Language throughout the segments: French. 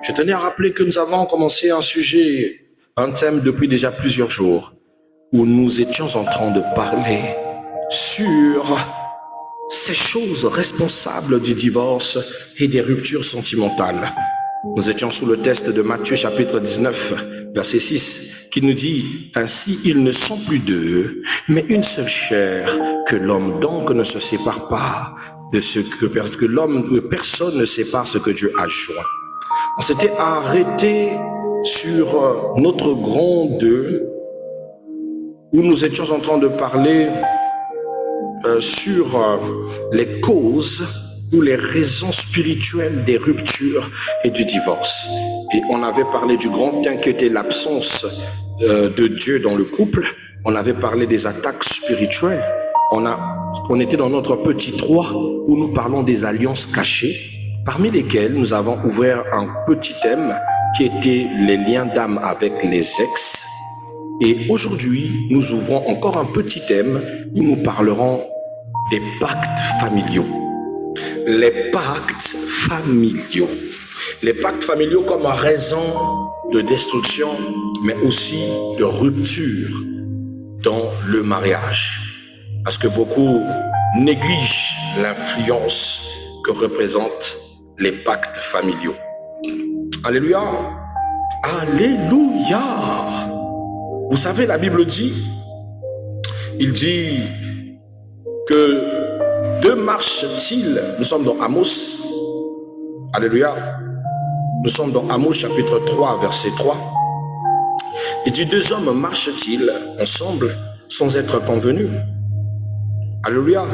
Je tenais à rappeler que nous avons commencé un thème depuis déjà plusieurs jours, où nous étions en train de parler sur ces choses responsables du divorce et des ruptures sentimentales. Nous étions sous le texte de Matthieu chapitre 19, verset 6, qui nous dit « Ainsi ils ne sont plus deux, mais une seule chair, que l'homme donc ne se sépare pas de ce que l'homme, personne ne sépare ce que Dieu a joint. » On s'était arrêté sur notre grand 2, où nous étions en train de parler sur les causes ou les raisons spirituelles des ruptures et du divorce. Et on avait parlé du grand 1 qui était l'absence de Dieu dans le couple. On avait parlé des attaques spirituelles. On était dans notre petit 3 où nous parlons des alliances cachées, parmi lesquelles nous avons ouvert un petit thème qui était les liens d'âme avec les ex. Et aujourd'hui, nous ouvrons encore un petit thème où nous parlerons des pactes familiaux. Les pactes familiaux. Les pactes familiaux comme raison de destruction, mais aussi de rupture dans le mariage. Parce que beaucoup négligent l'influence que représentent les pactes familiaux. Alléluia. Alléluia. Vous savez, la Bible dit, il dit que deux marchent-ils, nous sommes dans Amos, alléluia, nous sommes dans Amos chapitre 3, verset 3, il dit deux hommes marchent-ils ensemble sans être convenus, alléluia,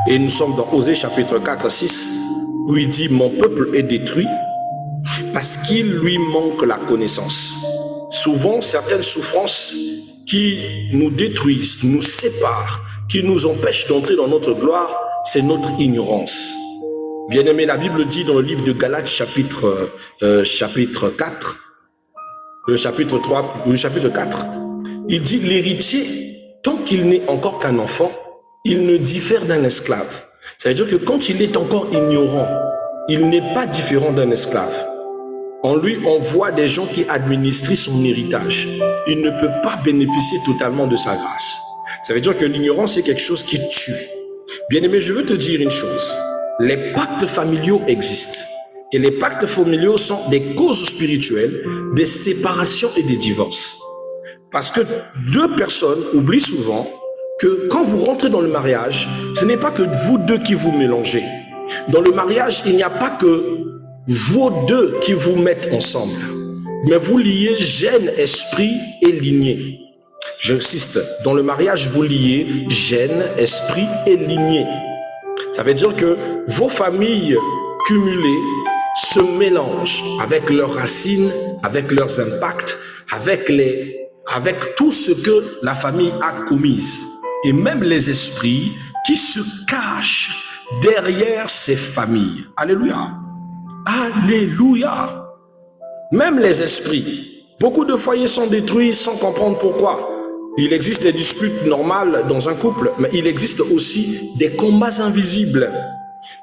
et nous sommes dans Osée chapitre 4, 6, où il dit mon peuple est détruit parce qu'il lui manque la connaissance. Souvent, certaines souffrances qui nous détruisent, nous séparent, qui nous empêchent d'entrer dans notre gloire, c'est notre ignorance. Bien-aimé, la Bible dit dans le livre de Galates, chapitre 4, le chapitre 4, il dit l'héritier, tant qu'il n'est encore qu'un enfant, il ne diffère d'un esclave. Ça veut dire que quand il est encore ignorant, il n'est pas différent d'un esclave. En lui, on voit des gens qui administrent son héritage. Il ne peut pas bénéficier totalement de sa grâce. Ça veut dire que l'ignorance, c'est quelque chose qui tue. Bien-aimé, je veux te dire une chose. Les pactes familiaux existent. Et les pactes familiaux sont des causes spirituelles, des séparations et des divorces. Parce que deux personnes oublient souvent que quand vous rentrez dans le mariage, ce n'est pas que vous deux qui vous mélangez. Dans le mariage, il n'y a pas que vos deux qui vous mettent ensemble, mais vous liez gène, esprit et lignée. J'insiste, dans le mariage, vous liez gène, esprit et lignée. Ça veut dire que vos familles cumulées se mélangent avec leurs racines, avec leurs impacts, avec tout ce que la famille a commis. Et même les esprits qui se cachent derrière ces familles. Alléluia. Alléluia. Même les esprits. Beaucoup de foyers sont détruits sans comprendre pourquoi. Il existe des disputes normales dans un couple, mais il existe aussi des combats invisibles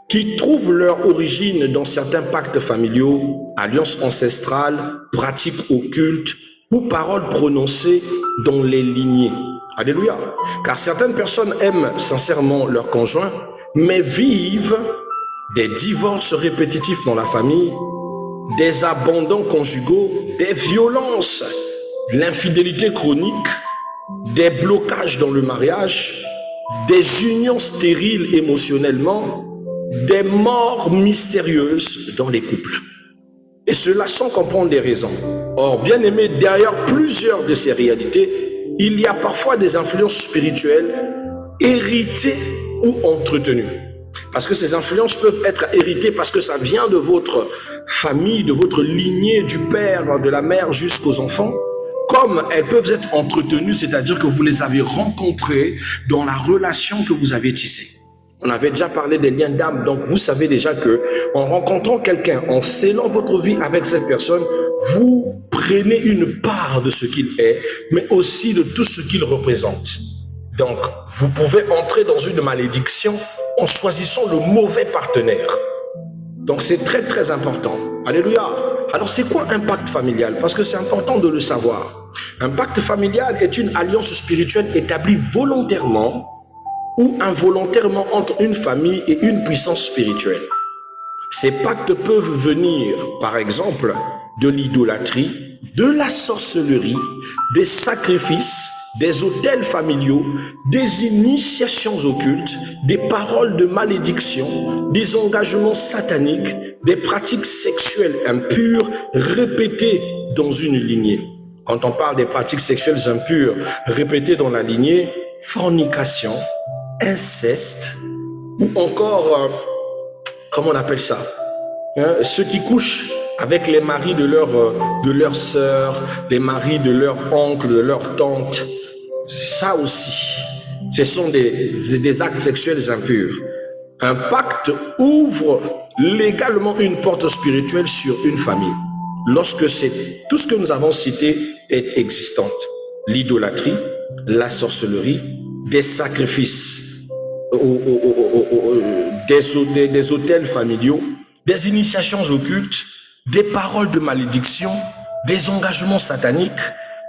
qui trouvent leur origine dans certains pactes familiaux, alliances ancestrales, pratiques occultes ou paroles prononcées dans les lignées. Alléluia. Car certaines personnes aiment sincèrement leur conjoint, mais vivent des divorces répétitifs dans la famille, des abandons conjugaux, des violences, l'infidélité chronique, des blocages dans le mariage, des unions stériles émotionnellement, des morts mystérieuses dans les couples. Et cela sans comprendre les raisons. Or, bien aimé, derrière plusieurs de ces réalités, il y a parfois des influences spirituelles héritées ou entretenues. Parce que ces influences peuvent être héritées parce que ça vient de votre famille, de votre lignée, du père, de la mère jusqu'aux enfants. Comme elles peuvent être entretenues, c'est-à-dire que vous les avez rencontrées dans la relation que vous avez tissée. On avait déjà parlé des liens d'âme, donc vous savez déjà que en rencontrant quelqu'un, en scellant votre vie avec cette personne, vous prenez une part de ce qu'il est, mais aussi de tout ce qu'il représente. Donc, vous pouvez entrer dans une malédiction en choisissant le mauvais partenaire. Donc, c'est très très important. Alléluia. Alors c'est quoi un pacte familial? Parce que c'est important de le savoir. Un pacte familial est une alliance spirituelle établie volontairement ou involontairement entre une famille et une puissance spirituelle. Ces pactes peuvent venir, par exemple, de l'idolâtrie, de la sorcellerie, des sacrifices, des autels familiaux, des initiations occultes, des paroles de malédiction, des engagements sataniques, des pratiques sexuelles impures répétées dans une lignée. Quand on parle des pratiques sexuelles impures répétées dans la lignée, fornication, inceste, ou encore, comment on appelle ça, ceux qui couchent avec les maris de leurs sœurs, les maris de leurs oncles, de leurs tantes, ça aussi, ce sont des actes sexuels impurs. Un pacte ouvre légalement une porte spirituelle sur une famille, lorsque tout ce que nous avons cité est existante. L'idolâtrie, la sorcellerie, des sacrifices, des autels familiaux, des initiations occultes, des paroles de malédiction, des engagements sataniques,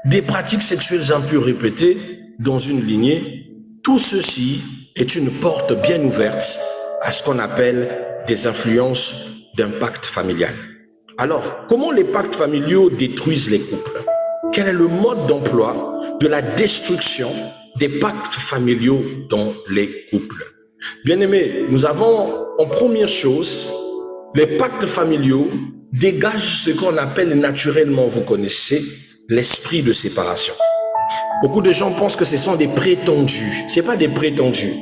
des pratiques sexuelles impures répétées dans une lignée. Tout ceci est une porte bien ouverte à ce qu'on appelle des influences d'un pacte familial. Alors, comment les pactes familiaux détruisent les couples? Quel est le mode d'emploi de la destruction des pactes familiaux dans les couples? Bien-aimés, nous avons en première chose, les pactes familiaux dégagent ce qu'on appelle naturellement, vous connaissez, l'esprit de séparation. Beaucoup de gens pensent que ce sont des prétendus. Ce n'est pas des prétendus.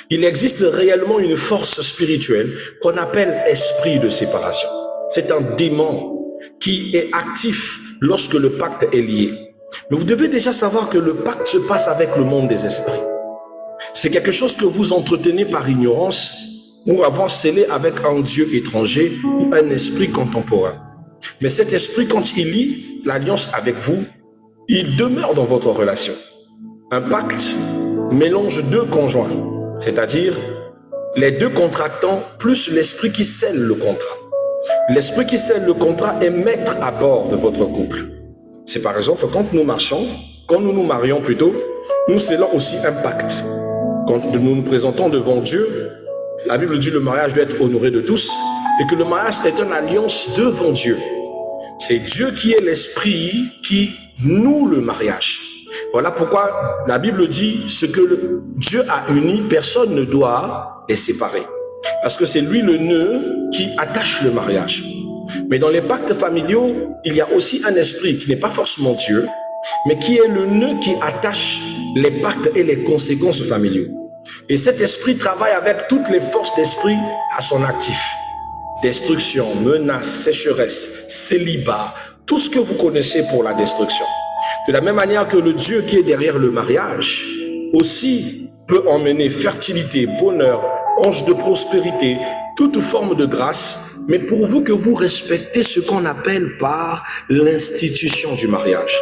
Il existe réellement une force spirituelle qu'on appelle esprit de séparation. C'est un démon qui est actif lorsque le pacte est lié. Mais vous devez déjà savoir que le pacte se passe avec le monde des esprits. C'est quelque chose que vous entretenez par ignorance ou avant scellé avec un Dieu étranger ou un esprit contemporain. Mais cet esprit, quand il lie l'alliance avec vous, il demeure dans votre relation. Un pacte mélange deux conjoints, c'est-à-dire les deux contractants plus l'esprit qui scelle le contrat. L'esprit qui scelle le contrat est maître à bord de votre couple. C'est par exemple quand nous nous marions plutôt, nous scellons aussi un pacte. Quand nous nous présentons devant Dieu, la Bible dit que le mariage doit être honoré de tous et que le mariage est une alliance devant Dieu. C'est Dieu qui est l'esprit qui noue le mariage. Voilà pourquoi la Bible dit ce que Dieu a uni, personne ne doit les séparer. Parce que c'est lui le nœud qui attache le mariage. Mais dans les pactes familiaux, il y a aussi un esprit qui n'est pas forcément Dieu, mais qui est le nœud qui attache les pactes et les conséquences familiaux. Et cet esprit travaille avec toutes les forces d'esprit à son actif. Destruction, menace, sécheresse, célibat, tout ce que vous connaissez pour la destruction. De la même manière que le Dieu qui est derrière le mariage aussi peut emmener fertilité, bonheur, ange de prospérité, toute forme de grâce, mais pourvu que vous respectez ce qu'on appelle par l'institution du mariage.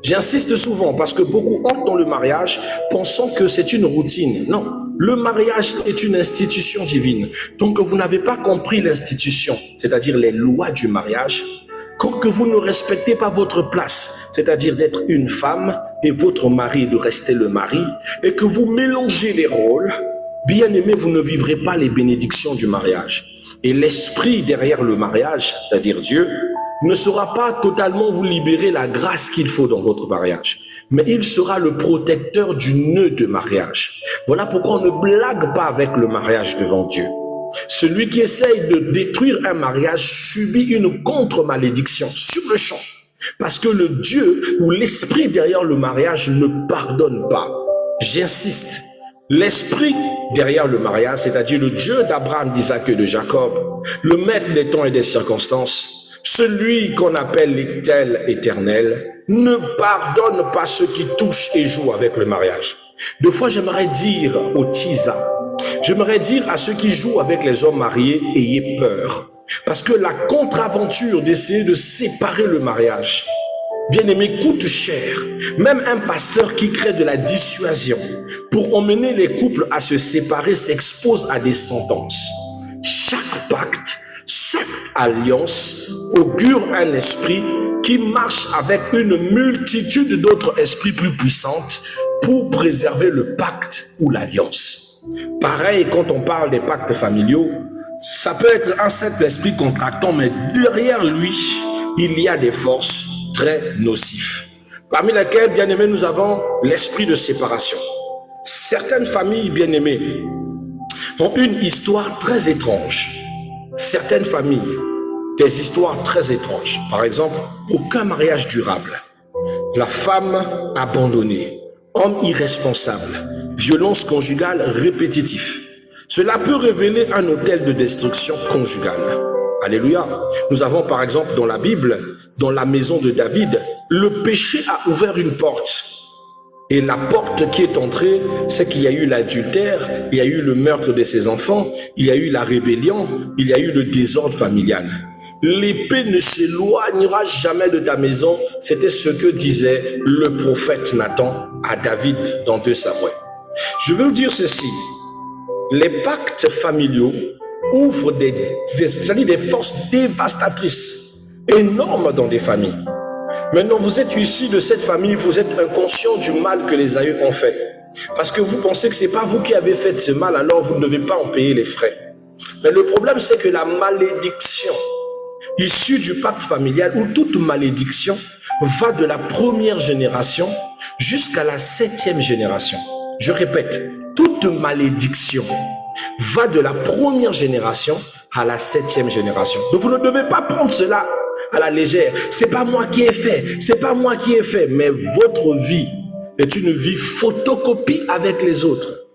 J'insiste souvent parce que beaucoup entrent dans le mariage pensant que c'est une routine. Non, le mariage est une institution divine. Donc vous n'avez pas compris l'institution, c'est-à-dire les lois du mariage, que vous ne respectez pas votre place, c'est-à-dire d'être une femme et votre mari de rester le mari, et que vous mélangez les rôles, bien aimé, vous ne vivrez pas les bénédictions du mariage. Et l'esprit derrière le mariage, c'est-à-dire Dieu, ne saura pas totalement vous libérer la grâce qu'il faut dans votre mariage. Mais il sera le protecteur du nœud de mariage. Voilà pourquoi on ne blague pas avec le mariage devant Dieu. Celui qui essaye de détruire un mariage subit une contre-malédiction sur le champ. Parce que le Dieu ou l'esprit derrière le mariage ne pardonne pas. J'insiste. L'esprit derrière le mariage, c'est-à-dire le Dieu d'Abraham, d'Isaac et de Jacob, le maître des temps et des circonstances, celui qu'on appelle l'Éternel éternel, ne pardonne pas ceux qui touchent et jouent avec le mariage. Deux fois, j'aimerais dire aux tisas, j'aimerais dire à ceux qui jouent avec les hommes mariés, ayez peur. Parce que la contre-aventure d'essayer de séparer le mariage, bien aimé, coûte cher. Même un pasteur qui crée de la dissuasion pour emmener les couples à se séparer s'expose à des sentences. Chaque pacte Chaque alliance augure un esprit qui marche avec une multitude d'autres esprits plus puissantes pour préserver le pacte ou l'alliance. Pareil, quand on parle des pactes familiaux, ça peut être un simple esprit contractant, mais derrière lui, il y a des forces très nocives. Parmi lesquelles, bien aimés, nous avons l'esprit de séparation. Certaines familles, bien aimées, ont une histoire très étrange. Certaines familles, des histoires très étranges. Par exemple, aucun mariage durable. La femme abandonnée, homme irresponsable, violence conjugale répétitive. Cela peut révéler un autel de destruction conjugale. Alléluia. Nous avons par exemple dans la Bible, dans la maison de David, le péché a ouvert une porte. Et la porte qui est entrée, c'est qu'il y a eu l'adultère, il y a eu le meurtre de ses enfants, il y a eu la rébellion, il y a eu le désordre familial. L'épée ne s'éloignera jamais de ta maison. C'était ce que disait le prophète Nathan à David dans 2 Samuel. Je veux vous dire ceci. Les pactes familiaux ouvrent des forces dévastatrices, énormes dans des familles. Maintenant, vous êtes issu de cette famille, vous êtes inconscient du mal que les aïeux ont fait. Parce que vous pensez que ce n'est pas vous qui avez fait ce mal, alors vous ne devez pas en payer les frais. Mais le problème, c'est que la malédiction issue du pacte familial, ou toute malédiction, va de la première génération jusqu'à la 7e génération. Je répète, toute malédiction va de la première génération à la 7e génération. Donc vous ne devez pas prendre cela à la légère. C'est pas moi qui ai fait, c'est pas moi qui ai fait, mais votre vie est une vie photocopie avec les autres.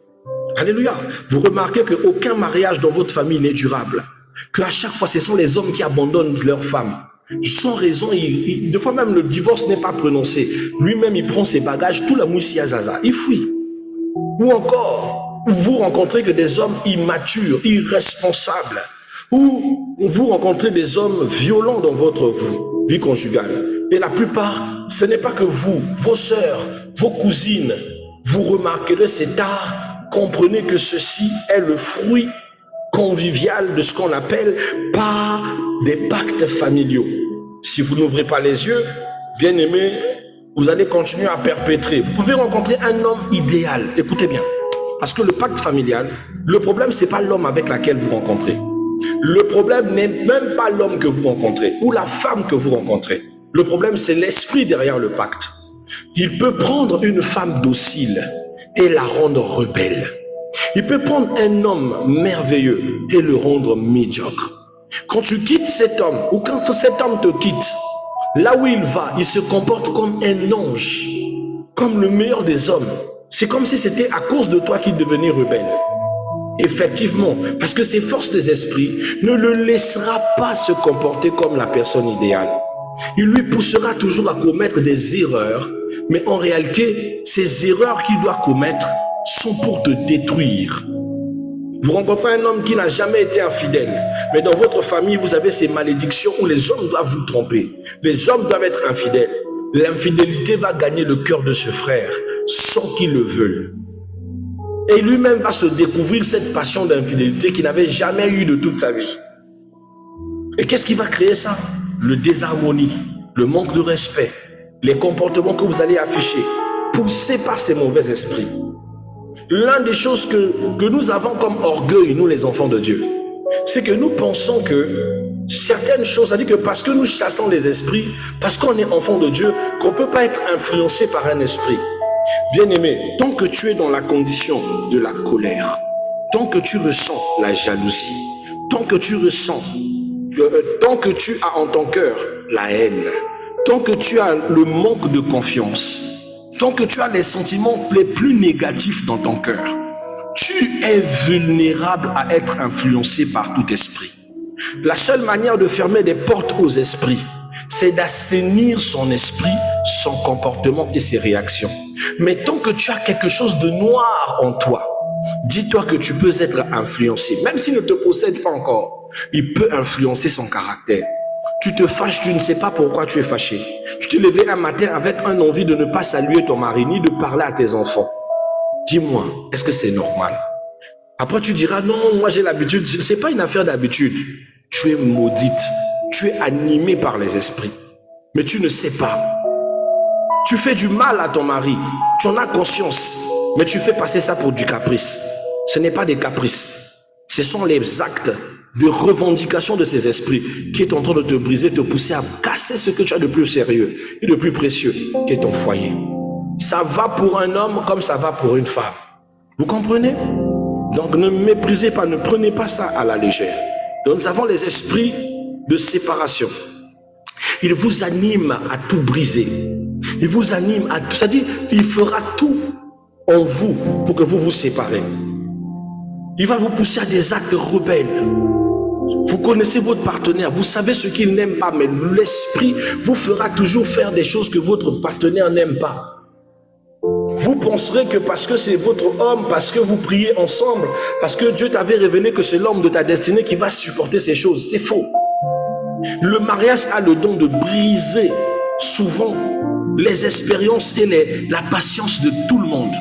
Alléluia. Vous remarquez qu'aucun mariage dans votre famille n'est durable. Qu'à chaque fois, ce sont les hommes qui abandonnent leurs femmes. Sans raison, des fois même le divorce n'est pas prononcé. Lui-même, il prend ses bagages, tout la moussia zaza, il fuit. Ou encore, vous rencontrez que des hommes immatures, irresponsables, ou vous rencontrez des hommes violents dans votre vie conjugale. Et la plupart, ce n'est pas que vous, vos sœurs, vos cousines, vous remarquerez c'est tard, comprenez que ceci est le fruit convivial de ce qu'on appelle par des pactes familiaux. Si vous n'ouvrez pas les yeux, bien aimé, vous allez continuer à perpétrer. Vous pouvez rencontrer un homme idéal, écoutez bien, parce que le pacte familial, le problème c'est pas l'homme avec laquelle vous rencontrez. Le problème n'est même pas l'homme que vous rencontrez ou la femme que vous rencontrez. Le problème c'est l'esprit derrière le pacte. Il peut prendre une femme docile et la rendre rebelle. Il peut prendre un homme merveilleux et le rendre médiocre. Quand tu quittes cet homme ou quand cet homme te quitte, là où il va, il se comporte comme un ange, comme le meilleur des hommes. C'est comme si c'était à cause de toi qu'il devenait rebelle. Effectivement, parce que ces forces des esprits ne le laissera pas se comporter comme la personne idéale. Il lui poussera toujours à commettre des erreurs, mais en réalité, ces erreurs qu'il doit commettre sont pour te détruire. Vous rencontrez un homme qui n'a jamais été infidèle, mais dans votre famille, vous avez ces malédictions où les hommes doivent vous tromper. Les hommes doivent être infidèles. L'infidélité va gagner le cœur de ce frère sans qu'il le veuille. Et lui-même va se découvrir cette passion d'infidélité qu'il n'avait jamais eue de toute sa vie. Et qu'est-ce qui va créer ça? Le désharmonie, le manque de respect, les comportements que vous allez afficher, poussés par ces mauvais esprits. L'une des choses que nous avons comme orgueil, nous les enfants de Dieu, c'est que nous pensons que certaines choses, c'est-à-dire que parce que nous chassons les esprits, parce qu'on est enfant de Dieu, qu'on ne peut pas être influencé par un esprit. Bien-aimé, tant que tu es dans la condition de la colère, tant que tu ressens la jalousie, tant que tu ressens, tant que tu as en ton cœur la haine, tant que tu as le manque de confiance, tant que tu as les sentiments les plus négatifs dans ton cœur, tu es vulnérable à être influencé par tout esprit. La seule manière de fermer des portes aux esprits, c'est d'assainir son esprit, son comportement et ses réactions. Mais tant que tu as quelque chose de noir en toi, dis-toi que tu peux être influencé. Même s'il ne te possède pas encore, il peut influencer son caractère. Tu te fâches, tu ne sais pas pourquoi tu es fâché. Tu te lèves un matin avec une envie de ne pas saluer ton mari, ni de parler à tes enfants. Dis-moi, est-ce que c'est normal? Après tu diras, non, moi j'ai l'habitude. Ce n'est pas une affaire d'habitude. tu es maudite, tu es animée par les esprits. Mais tu ne sais pas. Tu fais du mal à ton mari, tu en as conscience, mais tu fais passer ça pour du caprice. Ce n'est pas des caprices. Ce sont les actes de revendication de ces esprits qui est en train de te briser, te pousser à casser ce que tu as de plus sérieux et de plus précieux, qui est ton foyer. Ça va pour un homme comme ça va pour une femme. Vous comprenez? Donc ne méprisez pas, ne prenez pas ça à la légère. Donc nous avons les esprits de séparation. Il vous anime à tout briser. Il vous anime à tout. C'est-à-dire, il fera tout en vous pour que vous vous séparez. Il va vous pousser à des actes rebelles. Vous connaissez votre partenaire, vous savez ce qu'il n'aime pas, mais l'esprit vous fera toujours faire des choses que votre partenaire n'aime pas. Vous penserez que parce que c'est votre homme, parce que vous priez ensemble, parce que Dieu t'avait révélé que c'est l'homme de ta destinée qui va supporter ces choses. C'est faux. Le mariage a le don de briser souvent les expériences et la patience de tout le monde.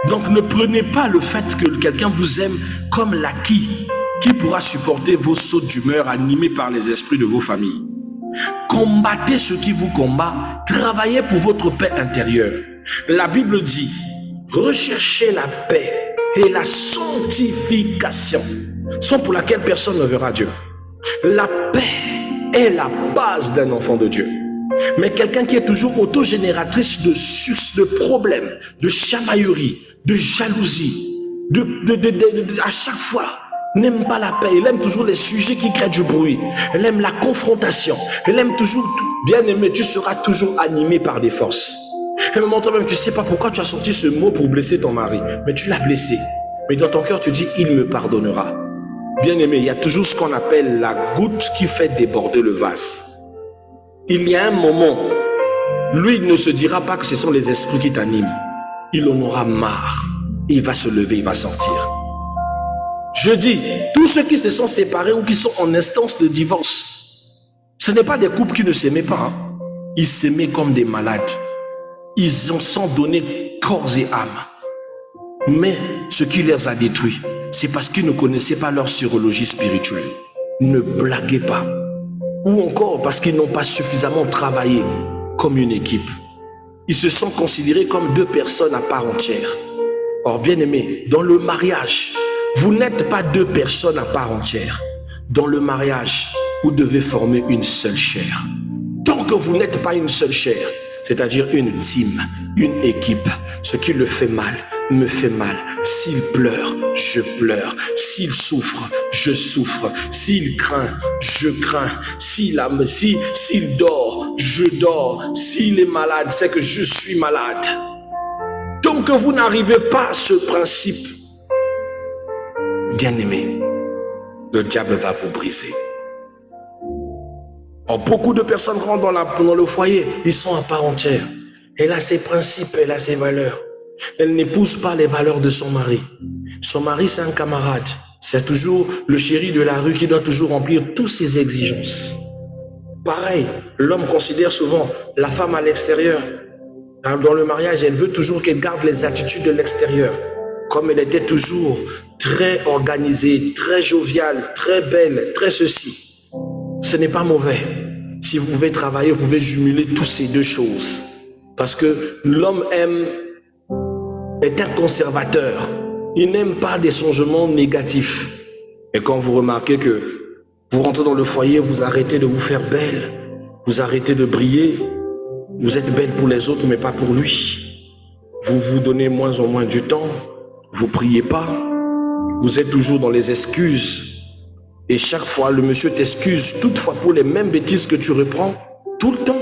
Donc ne prenez pas le fait que quelqu'un vous aime comme l'acquis qui pourra supporter vos sautes d'humeur animés par les esprits de vos familles. Combattez ce qui vous combat, travaillez pour votre paix intérieure. La Bible dit, recherchez la paix et la sanctification, sont pour laquelle personne ne verra Dieu. La paix est la base d'un enfant de Dieu. Mais quelqu'un qui est toujours autogénératrice de problèmes, de chamaillerie, de jalousie, à chaque fois, n'aime pas la paix. Il aime toujours les sujets qui créent du bruit. Elle aime la confrontation. Elle aime toujours, bien aimé, tu seras toujours animé par des forces. Et à un moment toi-même, tu ne sais pas pourquoi tu as sorti ce mot pour blesser ton mari. Mais tu l'as blessé. Mais dans ton cœur, tu dis, il me pardonnera. Bien aimé, il y a toujours ce qu'on appelle la goutte qui fait déborder le vase. Il y a un moment, lui il ne se dira pas que ce sont les esprits qui t'animent. Il en aura marre. Il va se lever, il va sortir. Je dis, tous ceux qui se sont séparés ou qui sont en instance de divorce, ce n'est pas des couples qui ne s'aimaient pas. Hein. Ils s'aimaient comme des malades. Ils en sont donnés corps et âme. Mais ce qui les a détruits, c'est parce qu'ils ne connaissaient pas leur sérologie spirituelle. Ne blaguez pas. Ou encore parce qu'ils n'ont pas suffisamment travaillé comme une équipe. Ils se sont considérés comme deux personnes à part entière. Or, bien aimé, dans le mariage, vous n'êtes pas deux personnes à part entière. Dans le mariage, vous devez former une seule chair. Tant que vous n'êtes pas une seule chair, c'est-à-dire une team, une équipe, ce qui le fait mal, me fait mal. S'il pleure, je pleure. S'il souffre, je souffre. S'il craint, je crains. S'il dort, je dors. S'il est malade, c'est que je suis malade. Tant que vous n'arrivez pas à ce principe, bien-aimé, le diable va vous briser. Or, beaucoup de personnes rentrent dans le foyer, ils sont à part entière. Elle a ses principes, elle a ses valeurs. Elle n'épouse pas les valeurs de son mari. Son mari, c'est un camarade. C'est toujours le chéri de la rue qui doit toujours remplir toutes ses exigences. Pareil, l'homme considère souvent la femme à l'extérieur. Dans le mariage, elle veut toujours qu'elle garde les attitudes de l'extérieur. Comme elle était toujours très organisée, très joviale, très belle, très ceci. Ce n'est pas mauvais. Si vous pouvez travailler, vous pouvez jumeler toutes ces deux choses. Parce que l'homme est un conservateur. Il n'aime pas des changements négatifs. Et quand vous remarquez que vous rentrez dans le foyer, vous arrêtez de vous faire belle, vous arrêtez de briller, vous êtes belle pour les autres, mais pas pour lui. Vous vous donnez moins en moins du temps, vous ne priez pas, vous êtes toujours dans les excuses. Et chaque fois, le monsieur t'excuse toutefois pour les mêmes bêtises que tu reprends tout le temps.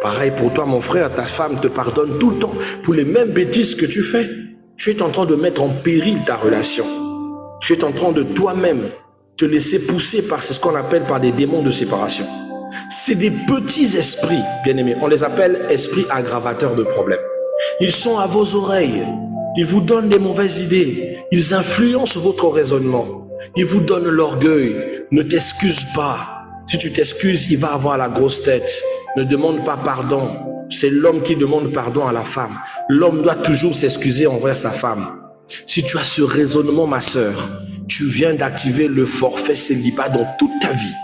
Pareil pour toi, mon frère, ta femme te pardonne tout le temps pour les mêmes bêtises que tu fais. Tu es en train de mettre en péril ta relation. Tu es en train de toi-même te laisser pousser par ce qu'on appelle par des démons de séparation. C'est des petits esprits, bien-aimés. On les appelle esprits aggravateurs de problèmes. Ils sont à vos oreilles. Ils vous donnent des mauvaises idées. Ils influencent votre raisonnement. Ils vous donnent l'orgueil. Ne t'excuse pas. Si tu t'excuses, il va avoir la grosse tête. Ne demande pas pardon. C'est l'homme qui demande pardon à la femme. L'homme doit toujours s'excuser envers sa femme. Si tu as ce raisonnement, ma sœur, tu viens d'activer le forfait célibat dans toute ta vie.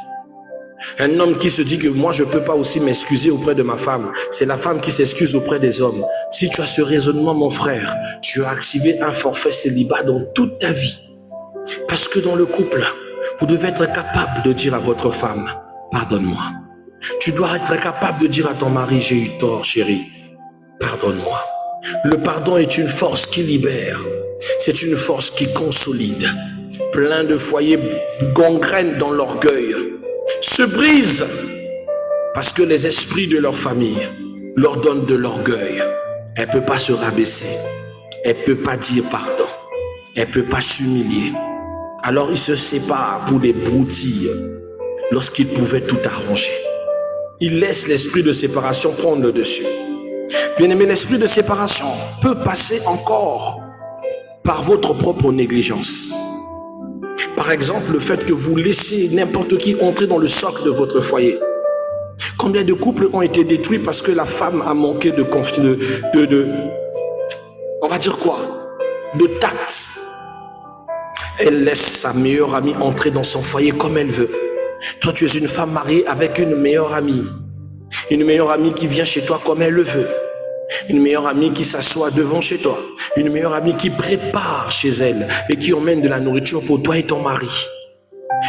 Un homme qui se dit que moi je ne peux pas aussi m'excuser auprès de ma femme, c'est la femme qui s'excuse auprès des hommes. Si tu as ce raisonnement, mon frère, tu as activé un forfait célibat dans toute ta vie. Parce que dans le couple, vous devez être capable de dire à votre femme, pardonne-moi. Tu dois être capable de dire à ton mari, j'ai eu tort, chérie, pardonne-moi. Le pardon est une force qui libère, c'est une force qui consolide. Plein de foyers gangrènent dans l'orgueil, se brisent parce que les esprits de leur famille leur donnent de l'orgueil. Elle ne peut pas se rabaisser, elle ne peut pas dire pardon, elle ne peut pas s'humilier. Alors ils se séparent pour des broutilles lorsqu'ils pouvaient tout arranger. Ils laissent l'esprit de séparation prendre le dessus. Bien-aimé, l'esprit de séparation peut passer encore par votre propre négligence. Par exemple, le fait que vous laissez n'importe qui entrer dans le socle de votre foyer. Combien de couples ont été détruits parce que la femme a manqué de confiance, on va dire quoi? De tact. Elle laisse sa meilleure amie entrer dans son foyer comme elle veut. Toi, tu es une femme mariée avec une meilleure amie. Une meilleure amie qui vient chez toi comme elle le veut. Une meilleure amie qui s'assoit devant chez toi. Une meilleure amie qui prépare chez elle et qui emmène de la nourriture pour toi et ton mari.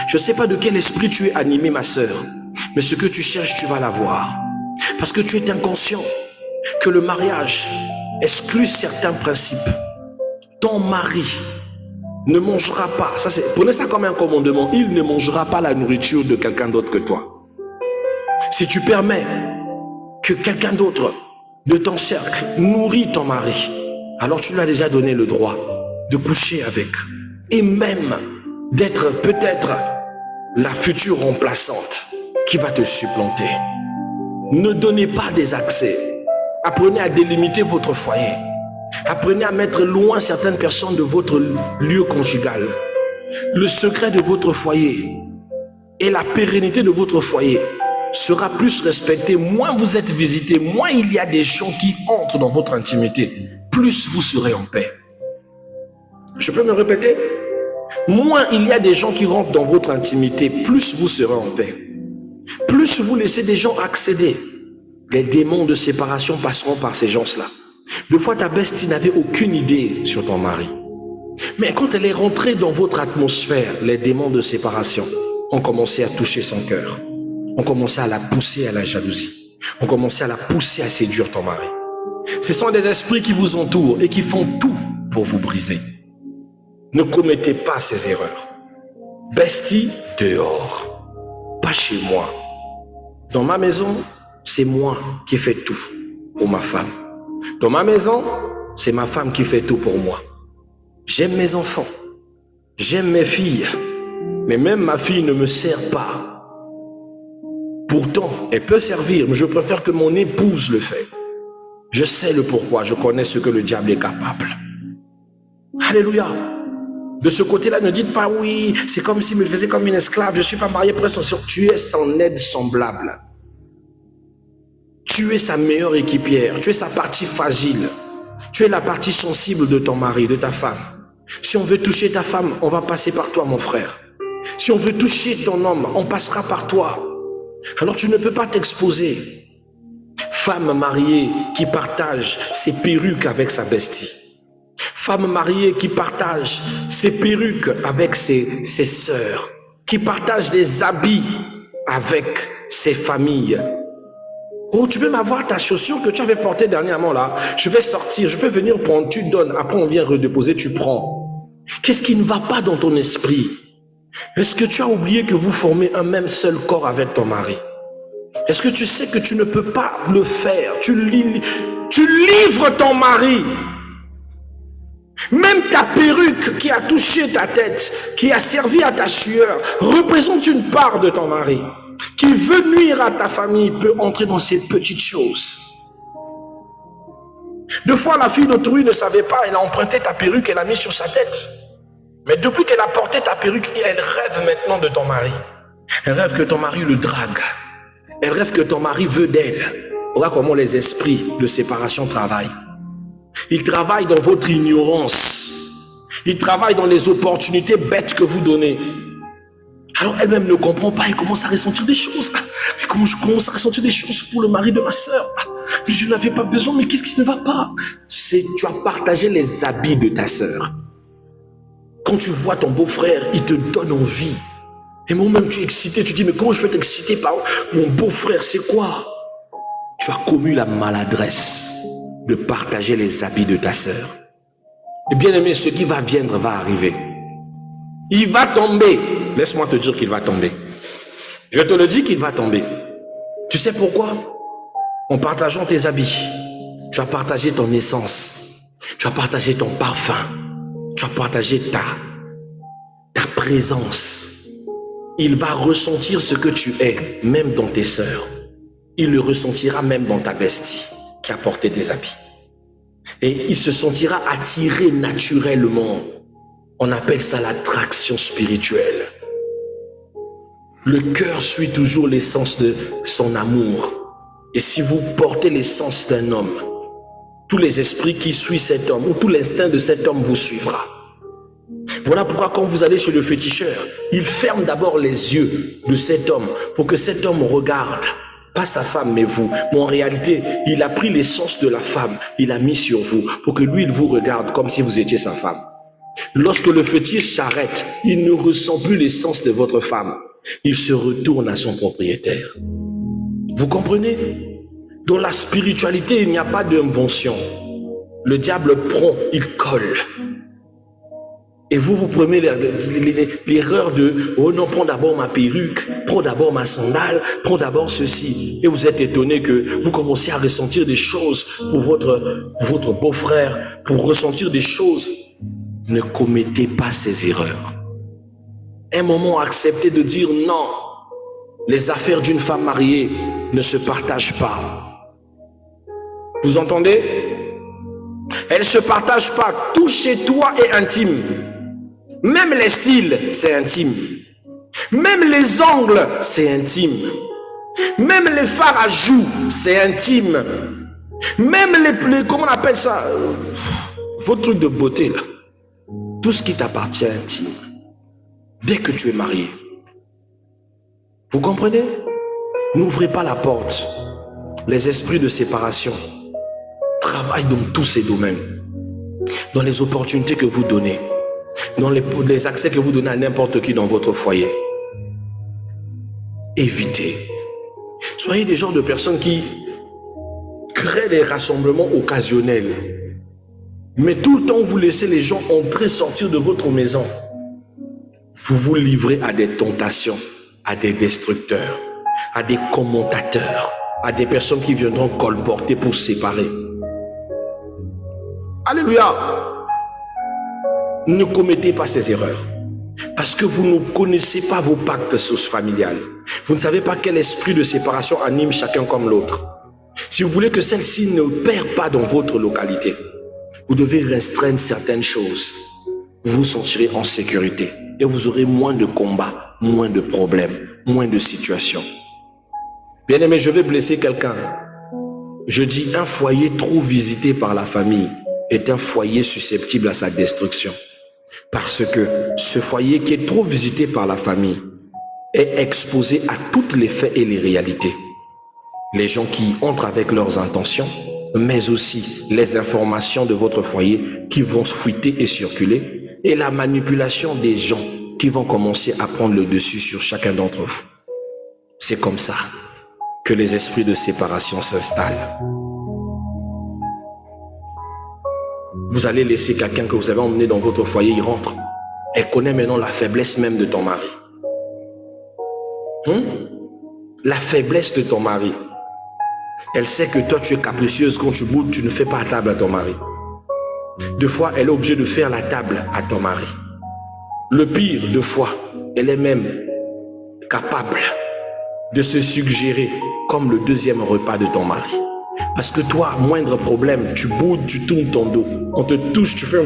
Je ne sais pas de quel esprit tu es animé, ma sœur, mais ce que tu cherches, tu vas l'avoir. Parce que tu es inconscient que le mariage exclut certains principes. Ton mari ne mangera pas, prenez ça comme un commandement, il ne mangera pas la nourriture de quelqu'un d'autre que toi. Si tu permets que quelqu'un d'autre de ton cercle nourrit ton mari, alors tu lui as déjà donné le droit de coucher avec et même d'être peut-être la future remplaçante qui va te supplanter. Ne donnez pas des accès. Apprenez à délimiter votre foyer. Apprenez à mettre loin certaines personnes de votre lieu conjugal. Le secret de votre foyer et la pérennité de votre foyer sera plus respecté. Moins vous êtes visité, moins il y a des gens qui entrent dans votre intimité, plus vous serez en paix. Je peux me répéter? Moins il y a des gens qui rentrent dans votre intimité, plus vous serez en paix. Plus vous laissez des gens accéder, les démons de séparation passeront par ces gens-là. Deux fois, ta bestie n'avait aucune idée sur ton mari. Mais quand elle est rentrée dans votre atmosphère, les démons de séparation ont commencé à toucher son cœur. Ont commencé à la pousser à la jalousie. Ont commencé à la pousser à séduire ton mari. Ce sont des esprits qui vous entourent et qui font tout pour vous briser. Ne commettez pas ces erreurs. Bestie, dehors. Pas chez moi. Dans ma maison, c'est moi qui fais tout pour ma femme. Dans ma maison, c'est ma femme qui fait tout pour moi. J'aime mes enfants, j'aime mes filles, mais même ma fille ne me sert pas. Pourtant, elle peut servir, mais je préfère que mon épouse le fait. Je sais le pourquoi, je connais ce que le diable est capable. Alléluia. De ce côté-là, ne dites pas oui, c'est comme s'il me faisait comme une esclave, je ne suis pas marié, presque sûr. Tu es son aide semblable. Tu es sa meilleure équipière, tu es sa partie fragile, tu es la partie sensible de ton mari, de ta femme. Si on veut toucher ta femme, on va passer par toi, mon frère. Si on veut toucher ton homme, on passera par toi. Alors tu ne peux pas t'exposer. Femme mariée qui partage ses perruques avec sa bestie. Femme mariée qui partage ses perruques avec ses sœurs. Qui partage des habits avec ses familles. Oh, tu peux m'avoir ta chaussure que tu avais portée dernièrement là. Je vais sortir, je peux venir prendre, tu donnes. Après on vient redéposer, tu prends. Qu'est-ce qui ne va pas dans ton esprit? Est-ce que tu as oublié que vous formez un même seul corps avec ton mari? Est-ce que tu sais que tu ne peux pas le faire? Tu livres ton mari. Même ta perruque qui a touché ta tête, qui a servi à ta sueur, représente une part de ton mari. Qui veut nuire à ta famille peut entrer dans ces petites choses. Deux fois, la fille d'autrui ne savait pas, elle a emprunté ta perruque, elle l'a mis sur sa tête. Mais depuis qu'elle a porté ta perruque, elle rêve maintenant de ton mari. Elle rêve que ton mari le drague. Elle rêve que ton mari veut d'elle. Voilà comment les esprits de séparation travaillent. Ils travaillent dans votre ignorance. Il travaille dans les opportunités bêtes que vous donnez. Alors elle-même ne comprend pas, elle commence à ressentir des choses. Comment je commence à ressentir des choses pour le mari de ma soeur? Je n'avais pas besoin, mais qu'est-ce qui ne va pas? C'est tu as partagé les habits de ta soeur. Quand tu vois ton beau-frère, il te donne envie. Et moi-même tu es excité, tu dis mais comment je peux être excité par mon beau-frère? C'est quoi? Tu as commis la maladresse de partager les habits de ta soeur. Et bien aimé, ce qui va viendre va arriver. Il va tomber. Laisse-moi te dire qu'il va tomber. Je te le dis qu'il va tomber. Tu sais pourquoi? En partageant tes habits, tu as partagé ton essence, tu as partagé ton parfum, tu as partagé ta présence. Il va ressentir ce que tu es, même dans tes sœurs. Il le ressentira même dans ta bestie qui a porté tes habits. Et il se sentira attiré naturellement. On appelle ça l'attraction spirituelle. Le cœur suit toujours l'essence de son amour. Et si vous portez l'essence d'un homme, tous les esprits qui suivent cet homme, ou tout l'instinct de cet homme vous suivra. Voilà pourquoi quand vous allez chez le féticheur, il ferme d'abord les yeux de cet homme pour que cet homme regarde, pas sa femme mais vous. Mais en réalité, il a pris l'essence de la femme, il a mis sur vous pour que lui, il vous regarde comme si vous étiez sa femme. Lorsque le fétiche s'arrête, il ne ressent plus l'essence de votre femme. Il se retourne à son propriétaire. Vous comprenez? Dans la spiritualité, il n'y a pas d'invention. Le diable prend, il colle. Et vous prenez l'erreur de « Oh non, prends d'abord ma perruque, prends d'abord ma sandale, prends d'abord ceci. » Et vous êtes étonné que vous commencez à ressentir des choses pour votre beau-frère, pour ressentir des choses. Ne commettez pas ces erreurs. Un moment, acceptez de dire non. Les affaires d'une femme mariée ne se partagent pas. Vous entendez? Elles ne se partagent pas. Tout chez toi est intime. Même les cils, c'est intime. Même les ongles, c'est intime. Même les fards à joues, c'est intime. Même les comment on appelle ça? Vos trucs de beauté là. Tout ce qui t'appartient est intime. Dès que tu es marié. Vous comprenez? N'ouvrez pas la porte. Les esprits de séparation travaillent dans tous ces domaines. Dans les opportunités que vous donnez. Dans les accès que vous donnez à n'importe qui dans votre foyer. Évitez. Soyez des genres de personnes qui créent des rassemblements occasionnels. Mais tout le temps, vous laissez les gens entrer, sortir de votre maison. Vous vous livrez à des tentations, à des destructeurs, à des commentateurs, à des personnes qui viendront colporter pour séparer. Alléluia! Ne commettez pas ces erreurs. Parce que vous ne connaissez pas vos pactes familiales. Vous ne savez pas quel esprit de séparation anime chacun comme l'autre. Si vous voulez que celle-ci ne perde pas dans votre localité, vous devez restreindre certaines choses. Vous vous sentirez en sécurité et vous aurez moins de combats, moins de problèmes, moins de situations. Bien aimé, je vais blesser quelqu'un. Je dis un foyer trop visité par la famille est un foyer susceptible à sa destruction. Parce que ce foyer qui est trop visité par la famille est exposé à tous les faits et les réalités. Les gens qui entrent avec leurs intentions, mais aussi les informations de votre foyer qui vont fuiter et circuler, et la manipulation des gens qui vont commencer à prendre le dessus sur chacun d'entre vous. C'est comme ça que les esprits de séparation s'installent. Vous allez laisser quelqu'un que vous avez emmené dans votre foyer, il rentre. Elle connaît maintenant la faiblesse même de ton mari. La faiblesse de ton mari. Elle sait que toi tu es capricieuse, quand tu boudes, tu ne fais pas la table à ton mari. Deux fois, elle est obligée de faire la table à ton mari. Le pire, deux fois, elle est même capable de se suggérer comme le deuxième repas de ton mari. Parce que toi, moindre problème, tu boudes, tu tournes ton dos. On te touche, tu fais...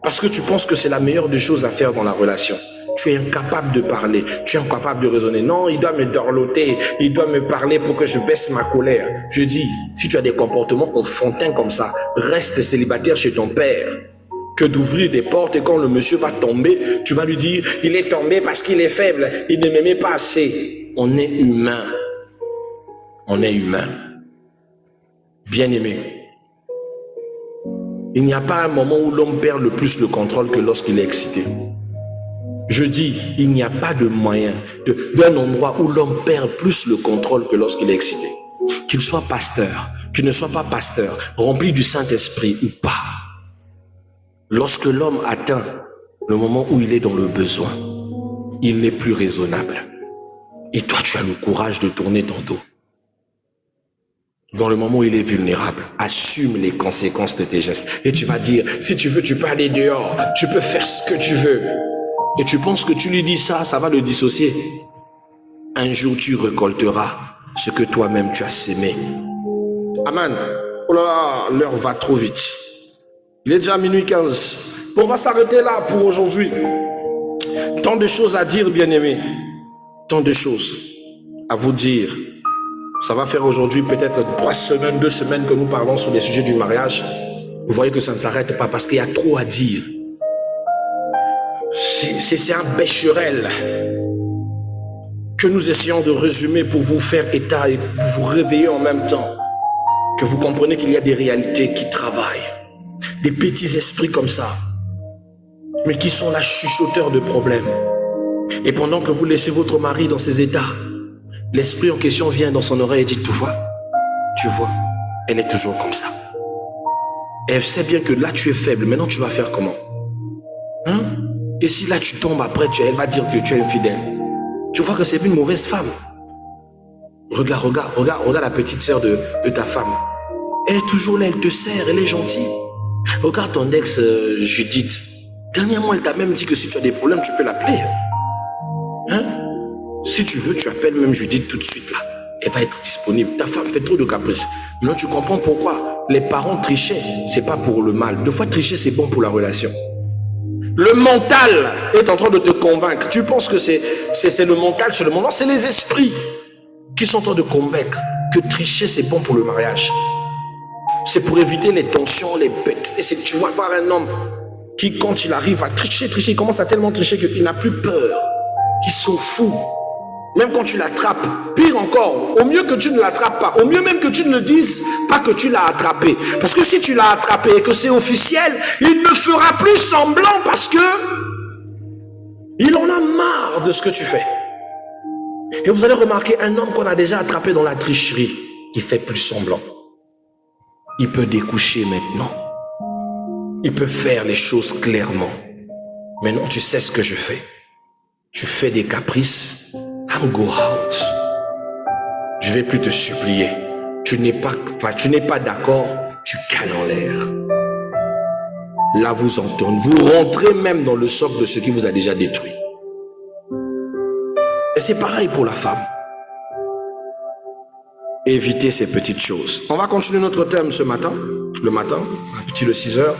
Parce que tu penses que c'est la meilleure des choses à faire dans la relation. Tu es incapable de parler, tu es incapable de raisonner. Non, il doit me dorloter, il doit me parler pour que je baisse ma colère. Je dis, si tu as des comportements enfantins comme ça, reste célibataire chez ton père. que d'ouvrir des portes et quand le monsieur va tomber, tu vas lui dire, il est tombé parce qu'il est faible, il ne m'aimait pas assez. On est humain. On est humain. Bien-aimé. Il n'y a pas un moment où l'homme perd le plus le contrôle que lorsqu'il est excité. Je dis, il n'y a pas de moyen d'un endroit où l'homme perd plus le contrôle que lorsqu'il est excité. Qu'il soit pasteur, qu'il ne soit pas pasteur, rempli du Saint-Esprit ou pas. Lorsque l'homme atteint le moment où il est dans le besoin, il n'est plus raisonnable. Et toi, tu as le courage de tourner ton dos. Dans le moment où il est vulnérable, assume les conséquences de tes gestes. Et tu vas dire, si tu veux, tu peux aller dehors, tu peux faire ce que tu veux. Et tu penses que tu lui dis ça, ça va le dissocier. Un jour, tu récolteras ce que toi-même tu as sémé. Amen. Oh là là, l'heure va trop vite. Il est déjà minuit 15. On va s'arrêter là pour aujourd'hui. Tant de choses à dire, bien-aimés. Tant de choses à vous dire. Ça va faire aujourd'hui peut-être 3 semaines, 2 semaines que nous parlons sur les sujets du mariage. Vous voyez que ça ne s'arrête pas parce qu'il y a trop à dire. C'est un bécherel que nous essayons de résumer pour vous faire état et pour vous réveiller en même temps. Que vous comprenez qu'il y a des réalités qui travaillent. Des petits esprits comme ça, mais qui sont là chuchoteurs de problèmes. Et pendant que vous laissez votre mari dans ces états, l'esprit en question vient dans son oreille et dit, tu vois, elle est toujours comme ça. Et elle sait bien que là tu es faible, maintenant tu vas faire comment? Hein? Et si là tu tombes après, elle va dire que tu es infidèle. Tu vois que c'est une mauvaise femme. Regarde la petite sœur de ta femme. Elle est toujours là, elle te sert, elle est gentille. Regarde ton ex Judith. Dernièrement, elle t'a même dit que si tu as des problèmes, tu peux l'appeler. Hein? Si tu veux, tu appelles même Judith tout de suite là. Elle va être disponible. Ta femme fait trop de caprices. Maintenant, tu comprends pourquoi les parents trichaient. C'est pas pour le mal. Deux fois tricher, c'est bon pour la relation. Le mental est en train de te convaincre. Tu penses que c'est le mental seulement. Non, c'est les esprits qui sont en train de convaincre que tricher, c'est bon pour le mariage. C'est pour éviter les tensions, les bêtes. Et tu vas voir un homme qui, quand il arrive à tricher, il commence à tellement tricher qu'il n'a plus peur. Ils sont fous. Même quand tu l'attrapes, pire encore, au mieux que tu ne l'attrapes pas, au mieux même que tu ne dises pas que tu l'as attrapé. Parce que si tu l'as attrapé et que c'est officiel, il ne fera plus semblant parce que il en a marre de ce que tu fais. Et vous allez remarquer un homme qu'on a déjà attrapé dans la tricherie, il fait plus semblant. Il peut découcher maintenant. Il peut faire les choses clairement. Maintenant, tu sais ce que je fais. Tu fais des caprices. I'm go out. Je vais plus te supplier. Tu n'es pas d'accord. Tu cales en l'air. Là, vous entendez. Vous rentrez même dans le socle de ce qui vous a déjà détruit. Et c'est pareil pour la femme. Évitez ces petites choses. On va continuer notre thème ce matin. Le matin, à partir de 6 heures.